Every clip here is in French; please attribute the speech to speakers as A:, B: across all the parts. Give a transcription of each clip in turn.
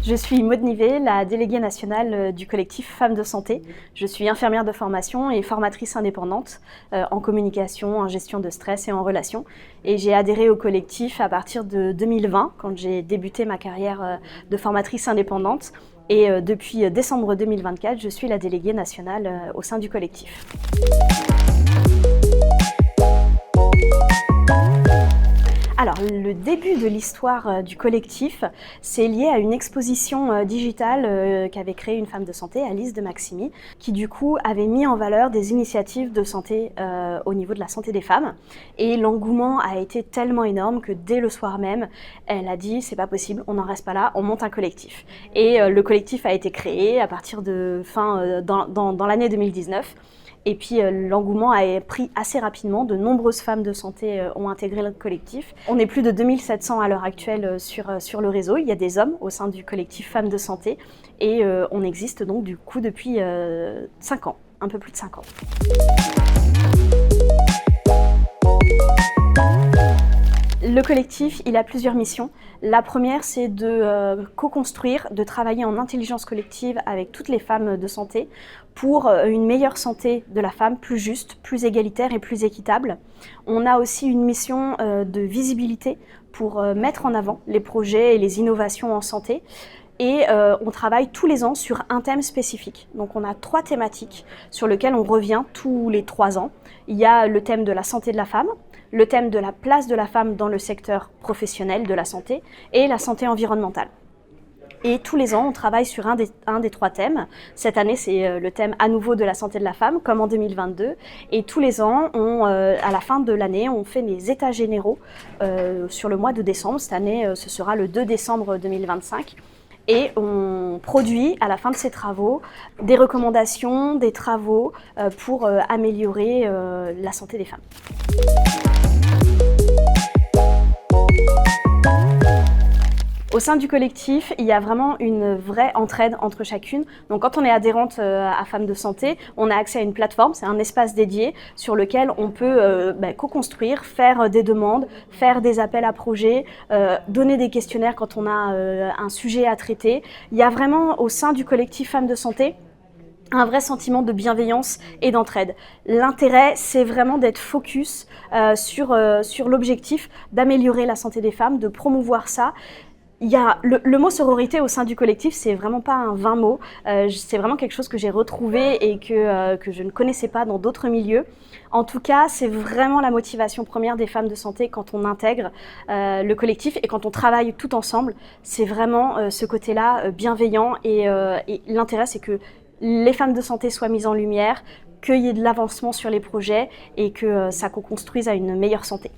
A: Je suis Maud Nivet, la déléguée nationale du collectif Femmes de Santé. Je suis infirmière de formation et formatrice indépendante en communication, en gestion de stress et en relations. Et j'ai adhéré au collectif à partir de 2020, quand j'ai débuté ma carrière de formatrice indépendante. Et depuis décembre 2024, je suis la déléguée nationale au sein du collectif. Alors, le début de l'histoire du collectif, c'est lié à une exposition digitale qu'avait créée une femme de santé, Alice de Maximi, qui du coup avait mis en valeur des initiatives de santé au niveau de la santé des femmes. Et l'engouement a été tellement énorme que dès le soir même, elle a dit « c'est pas possible, on n'en reste pas là, on monte un collectif ». Et le collectif a été créé à partir de dans l'année 2019. Et puis l'engouement a pris assez rapidement, de nombreuses femmes de santé ont intégré le collectif. On est plus de 2700 à l'heure actuelle sur le réseau, il y a des hommes au sein du collectif Femmes de Santé et on existe donc du coup depuis 5 ans, un peu plus de 5 ans. Le collectif, il a plusieurs missions. La première, c'est de co-construire, de travailler en intelligence collective avec toutes les femmes de santé pour une meilleure santé de la femme, plus juste, plus égalitaire et plus équitable. On a aussi une mission de visibilité pour mettre en avant les projets et les innovations en santé. Et on travaille tous les ans sur un thème spécifique. Donc on a 3 thématiques sur lesquelles on revient tous les 3 ans. Il y a le thème de la santé de la femme, le thème de la place de la femme dans le secteur professionnel de la santé et la santé environnementale. Et tous les ans, on travaille sur un des 3 thèmes. Cette année, c'est le thème à nouveau de la santé de la femme, comme en 2022. Et tous les ans, à la fin de l'année, on fait les états généraux sur le mois de décembre. Cette année, ce sera le 2 décembre 2025. Et on produit, à la fin de ces travaux, des recommandations, des travaux pour améliorer la santé des femmes. Au sein du collectif, il y a vraiment une vraie entraide entre chacune. Donc quand on est adhérente à Femmes de Santé, on a accès à une plateforme, c'est un espace dédié sur lequel on peut co-construire, faire des demandes, faire des appels à projets, donner des questionnaires quand on a un sujet à traiter. Il y a vraiment au sein du collectif Femmes de Santé un vrai sentiment de bienveillance et d'entraide. L'intérêt, c'est vraiment d'être focus sur l'objectif d'améliorer la santé des femmes, de promouvoir ça. Il y a le mot sororité au sein du collectif, c'est vraiment pas un vain mot, c'est vraiment quelque chose que j'ai retrouvé et que je ne connaissais pas dans d'autres milieux. En tout cas, c'est vraiment la motivation première des femmes de santé quand on intègre le collectif et quand on travaille tout ensemble. C'est vraiment ce côté-là bienveillant et l'intérêt, c'est que les femmes de santé soient mises en lumière, qu'il y ait de l'avancement sur les projets et que ça co-construise à une meilleure santé.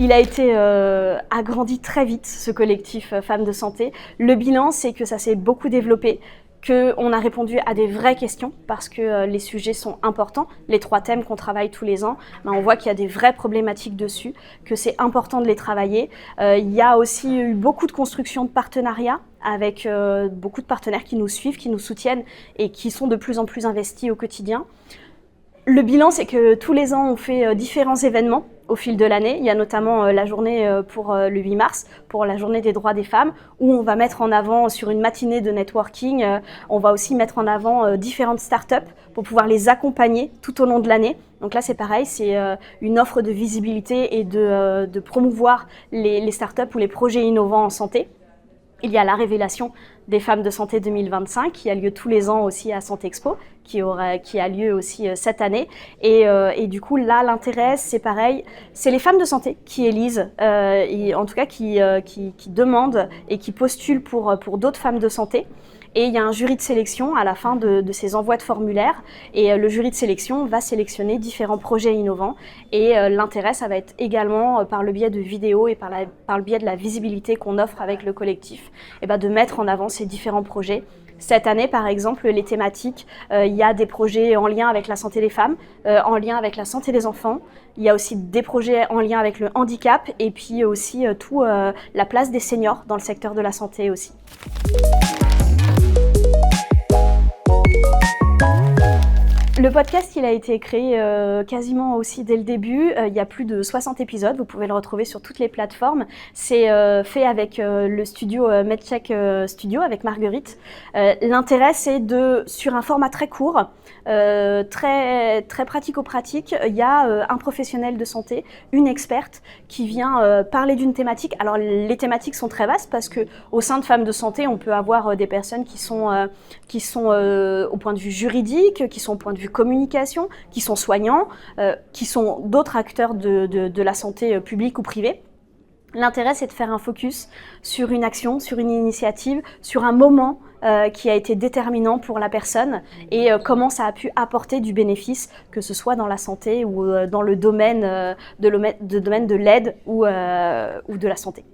A: Il a été agrandi très vite, ce collectif Femmes de Santé. Le bilan, c'est que ça s'est beaucoup développé, qu'on a répondu à des vraies questions parce que les sujets sont importants. Les 3 thèmes qu'on travaille tous les ans, on voit qu'il y a des vraies problématiques dessus, que c'est important de les travailler. Il y a aussi eu beaucoup de construction de partenariats avec beaucoup de partenaires qui nous suivent, qui nous soutiennent et qui sont de plus en plus investis au quotidien. Le bilan, c'est que tous les ans, on fait différents événements au fil de l'année. Il y a notamment la journée pour le 8 mars, pour la journée des droits des femmes, où on va mettre en avant, sur une matinée de networking, on va aussi mettre en avant différentes startups pour pouvoir les accompagner tout au long de l'année. Donc là, c'est pareil, c'est une offre de visibilité et de promouvoir les startups ou les projets innovants en santé. Il y a la révélation des Femmes de Santé 2025 qui a lieu tous les ans aussi à Santé Expo, qui a lieu aussi cette année. Et du coup, là, l'intérêt, c'est pareil, c'est les femmes de santé qui élisent, et en tout cas qui demandent et qui postulent pour d'autres femmes de santé. Et il y a un jury de sélection à la fin de ces envois de formulaires. Et le jury de sélection va sélectionner différents projets innovants. Et l'intérêt, ça va être également par le biais de vidéos et par le biais de la visibilité qu'on offre avec le collectif, et de mettre en avant ces différents projets. Cette année, par exemple, les thématiques, il y a des projets en lien avec la santé des femmes, en lien avec la santé des enfants. Il y a aussi des projets en lien avec le handicap et puis aussi la place des seniors dans le secteur de la santé aussi. Le podcast, il a été créé quasiment aussi dès le début. Il y a plus de 60 épisodes. Vous pouvez le retrouver sur toutes les plateformes. C'est fait avec le studio MedCheck Studio, avec Marguerite. L'intérêt, c'est sur un format très court, très pratico-pratique, il y a un professionnel de santé, une experte qui vient parler d'une thématique. Alors les thématiques sont très vastes parce que au sein de Femmes de Santé, on peut avoir des personnes qui sont au point de vue juridique, qui sont au point de vue communication, qui sont soignants, qui sont d'autres acteurs de la santé publique ou privée. L'intérêt, c'est de faire un focus sur une action, sur une initiative, sur un moment qui a été déterminant pour la personne et comment ça a pu apporter du bénéfice, que ce soit dans la santé ou dans le domaine de l'aide ou de la santé.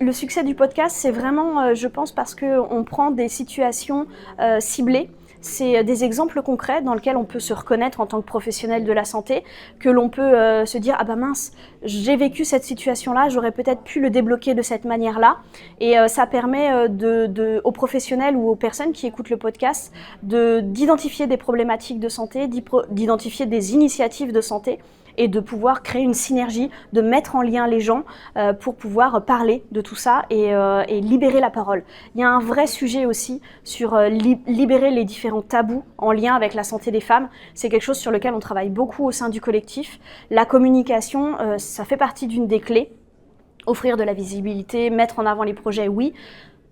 A: Le succès du podcast, c'est vraiment, je pense, parce qu'on prend des situations ciblées. C'est des exemples concrets dans lesquels on peut se reconnaître en tant que professionnel de la santé, que l'on peut se dire « Ah bah mince, j'ai vécu cette situation-là, j'aurais peut-être pu le débloquer de cette manière-là ». Et ça permet aux professionnels ou aux personnes qui écoutent le podcast d'identifier des problématiques de santé, d'identifier des initiatives de santé et de pouvoir créer une synergie, de mettre en lien les gens pour pouvoir parler de tout ça et libérer la parole. Il y a un vrai sujet aussi sur libérer les différents tabous en lien avec la santé des femmes. C'est quelque chose sur lequel on travaille beaucoup au sein du collectif. La communication, ça fait partie d'une des clés. Offrir de la visibilité, mettre en avant les projets, oui.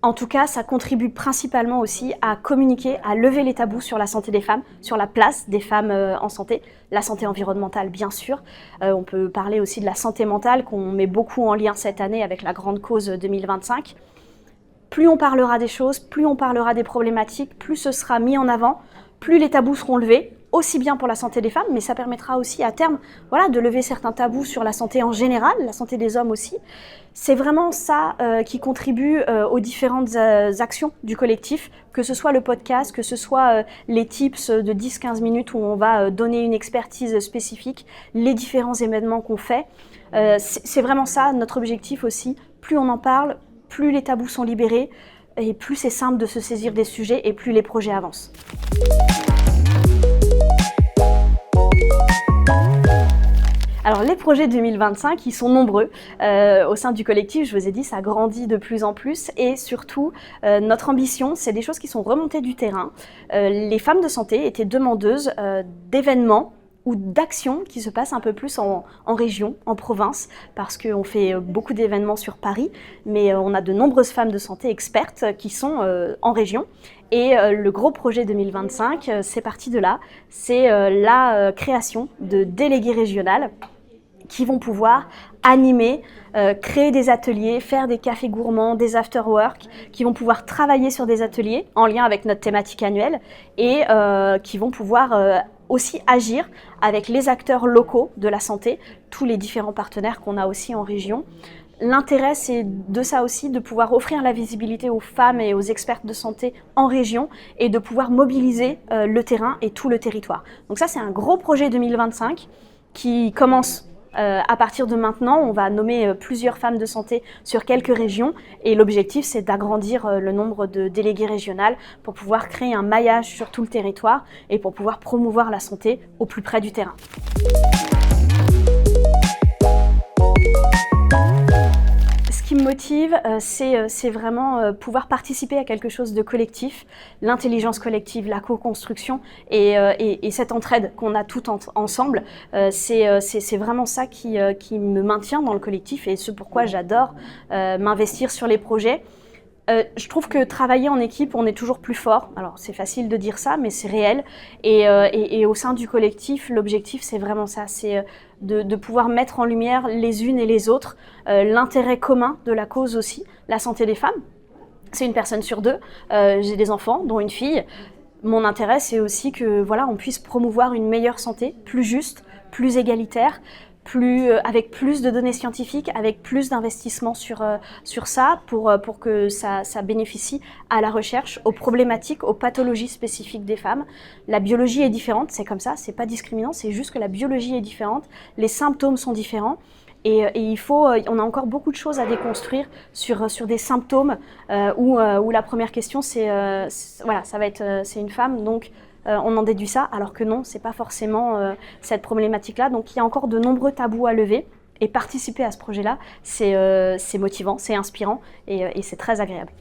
A: En tout cas, ça contribue principalement aussi à communiquer, à lever les tabous sur la santé des femmes, sur la place des femmes en santé, la santé environnementale bien sûr. On peut parler aussi de la santé mentale qu'on met beaucoup en lien cette année avec la grande cause 2025. Plus on parlera des choses, plus on parlera des problématiques, plus ce sera mis en avant, plus les tabous seront levés, aussi bien pour la santé des femmes, mais ça permettra aussi à terme de lever certains tabous sur la santé en général, la santé des hommes aussi. C'est vraiment ça qui contribue aux différentes actions du collectif, que ce soit le podcast, que ce soit les tips de 10-15 minutes où on va donner une expertise spécifique, les différents événements qu'on fait. C'est vraiment ça notre objectif aussi. Plus on en parle, plus les tabous sont libérés et plus c'est simple de se saisir des sujets et plus les projets avancent. Alors les projets 2025, ils sont nombreux. Au sein du collectif, je vous ai dit, ça grandit de plus en plus et surtout, notre ambition, c'est des choses qui sont remontées du terrain. Les femmes de santé étaient demandeuses d'événements ou d'actions qui se passent un peu plus en région, en province, parce qu'on fait beaucoup d'événements sur Paris, mais on a de nombreuses femmes de santé expertes qui sont en région. Et le gros projet 2025, c'est parti de là, c'est la création de délégués régionales qui vont pouvoir animer, créer des ateliers, faire des cafés gourmands, des after-work, qui vont pouvoir travailler sur des ateliers en lien avec notre thématique annuelle et qui vont pouvoir aussi agir avec les acteurs locaux de la santé, tous les différents partenaires qu'on a aussi en région. L'intérêt, c'est de ça aussi, de pouvoir offrir la visibilité aux femmes et aux expertes de santé en région et de pouvoir mobiliser le terrain et tout le territoire. Donc ça, c'est un gros projet 2025 qui commence à partir de maintenant. On va nommer plusieurs femmes de santé sur quelques régions et l'objectif, c'est d'agrandir le nombre de délégués régionales pour pouvoir créer un maillage sur tout le territoire et pour pouvoir promouvoir la santé au plus près du terrain. Ce qui me motive, c'est vraiment pouvoir participer à quelque chose de collectif, l'intelligence collective, la co-construction et cette entraide qu'on a toutes ensemble. C'est vraiment ça qui me maintient dans le collectif et ce pourquoi j'adore m'investir sur les projets. Je trouve que travailler en équipe, on est toujours plus fort. Alors c'est facile de dire ça, mais c'est réel. Et au sein du collectif, l'objectif c'est vraiment ça, c'est de pouvoir mettre en lumière les unes et les autres l'intérêt commun de la cause aussi, la santé des femmes. C'est une personne sur deux. J'ai des enfants, dont une fille. Mon intérêt, c'est aussi que on puisse promouvoir une meilleure santé, plus juste, plus égalitaire, avec plus de données scientifiques, avec plus d'investissements sur ça pour que ça bénéficie à la recherche, aux problématiques, aux pathologies spécifiques des femmes. La biologie est différente, c'est comme ça, c'est pas discriminant, c'est juste que la biologie est différente, les symptômes sont différents. Et on a encore beaucoup de choses à déconstruire sur des symptômes où la première question c'est une femme, donc on en déduit ça, alors que non, c'est pas forcément cette problématique-là. Donc il y a encore de nombreux tabous à lever. Et participer à ce projet-là, c'est motivant, c'est inspirant et c'est très agréable.